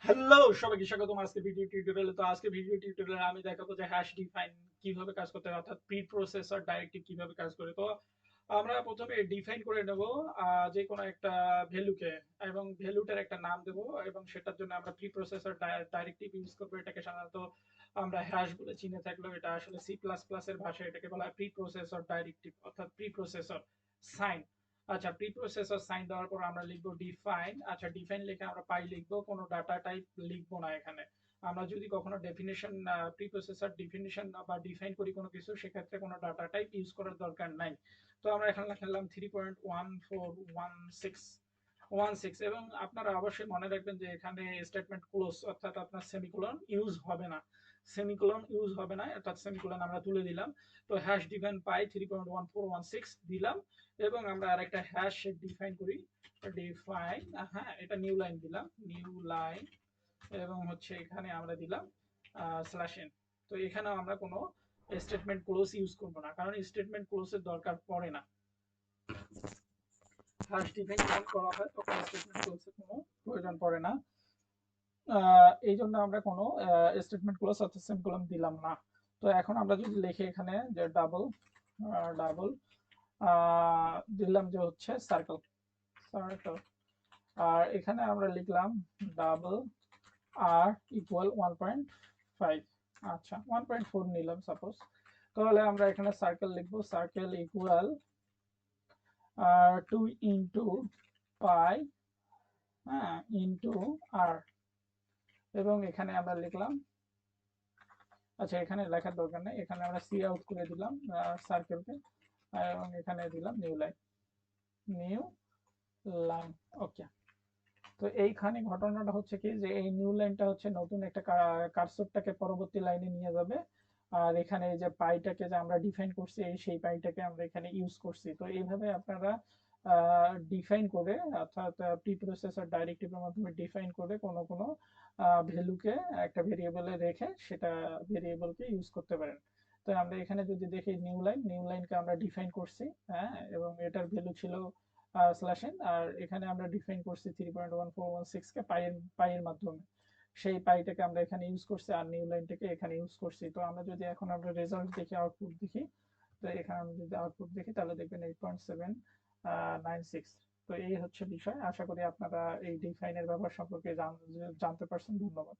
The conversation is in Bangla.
হ্যালো সবাইকে স্বাগতম আজকে ভিডিও টিউটোরিয়ালে। তো আজকে ভিডিও টিউটোরিয়ালে আমি দেখাবো যে হ্যাশ ডিফাইন কিভাবে কাজ করতে হয়, অর্থাৎ প্রি প্রসেসর ডাইরেক্টিভ কিভাবে কাজ করে। তো আমরা প্রথমে ডিফাইন করে নেব যে কোনো একটা ভ্যালুকে, এবং ভ্যালুটার একটা নাম দেব, এবং সেটার জন্য আমরা প্রি প্রসেসর ডাইরেক্টিভ ইউজ করবো। এটাকে সাধারণত আমরা হ্যাশ বলে চিনে থাকলেও এটা আসলে সি প্লাস প্লাস এর ভাষায় এটাকে বলা হয় প্রি প্রসেসর ডাইরেক্টিভ, অর্থাৎ প্রি প্রসেসর সাইন। আচ্ছা, প্রি প্রসেসর সাইন দেওয়ার পর আমরা লিখবো ডিফাইন। আচ্ছা, ডিফাইন লিখে আমরা পাই লিখবো, কোনো ডাটা টাইপ লিখবো না এখানে। আমরা যদি কখনো ডেফিনেশন প্রি প্রসেসর ডেফিনেশন বা ডিফাইন করি কোনো কিছু, সেক্ষেত্রে কোনো ডাটা টাইপ ইউজ করার দরকার নাই। তো আমরা এখানে লিখলাম 3.1416 এবং আপনারা অবশ্যই মনে রাখবেন যে এখানে স্টেটমেন্ট ক্লোজ, অর্থাৎ আপনার সেমিকোলন ইউজ হবে না। সেমিকোলন ইউজ হবে না, অর্থাৎ সেমিকোলন আমরা তুলে দিলাম। তো হ্যাশ ডিফাইন পাই 3.1416 দিলাম, এবং আমরা আরেকটা হ্যাশ ডিফাইন করি। ডিফাইন, হ্যাঁ, এটা নিউ লাইন দিলাম, নিউ লাইন, এবং হচ্ছে এখানে আমরা দিলাম স্ল্যাশ এন। তো এখানে আমরা কোনো স্টেটমেন্ট ক্লোজ ইউজ করব না, কারণ স্টেটমেন্ট ক্লোজের দরকার পড়ে না। হ্যাশ ডিফাইন যখন করা হয় তখন স্টেটমেন্ট ক্লোজের কোনো প্রয়োজন পড়ে না। এই জন্য আমরা কোনো স্টেটমেন্ট ক্লোজ অর্থাৎ সেমিকোলন দিলাম না। তো এখন আমরা যদি লিখি এখানে যে ডাবল ডাবল দিলাম যে হচ্ছে সার্কেল সার্কেল, আর এখানে আমরা লিখলাম ডাবল আর ইকুয়াল 1.5। আচ্ছা, 1.4 নিলাম সাপোজ। তাহলে আমরা এখানে সার্কেল লিখবো, সার্কেল ইকুয়াল 2 ইন্টু পাই, হ্যাঁ, ইন্টু আর, এবং এখানে আমরা লিখলাম, আচ্ছা এখানে লেখার দরকার নেই, এখানে আমরা সি আউট করে দিলাম সার্কেলকে, এবং এখানে দিলাম নিউ লাইন, নিউ লাইন। ওকে। তো এইখানে ঘটনাটা হচ্ছে কি, যে এই নিউ লাইনটা হচ্ছে নতুন একটা কার্সরটাকে পরবর্তী লাইনে নিয়ে যাবে। আর এখানে এই যে পাইটাকে যে আমরা ডিফাইন করছি, এই সেই পাইটাকে আমরা এখানে ইউজ করছি। তো এইভাবে আপনারা ডিফাইন করে, অর্থাৎ প্রি প্রসেসর ডাইরেক্টিভের মাধ্যমে ডিফাইন করে কোনো কোনো ভ্যালুকে একটা ভেরিয়েবলে রেখে সেটা ভেরিয়েবলকে ইউজ করতে পারেন। তো আমরা এখানে যদি দেখি নিউ লাইন, নিউ লাইনকে আমরা ডিফাইন করছি, হ্যাঁ, এবং এটার ভ্যালু ছিল স্ল্যাশ এন, আর এখানে আমরা ডিফাইন করছি 3.1416 কে পাইয়ের মাধ্যমে। সেই পাইটাকে আমরা এখানে ইউজ করছি, আর নিউ লাইনটাকে এখানে ইউজ করছি। তো আমরা যদি এখন আমরা রেজাল্ট দেখি, আউটপুট দেখি, তো এখানে আমরা যদি আউটপুট দেখি তাহলে দেখবেন 8.796। তো এই হচ্ছে বিষয়। আশা করি আপনারা এই ডিফাইনের ব্যবহার সম্পর্কে জানতে পারছেন। ধন্যবাদ।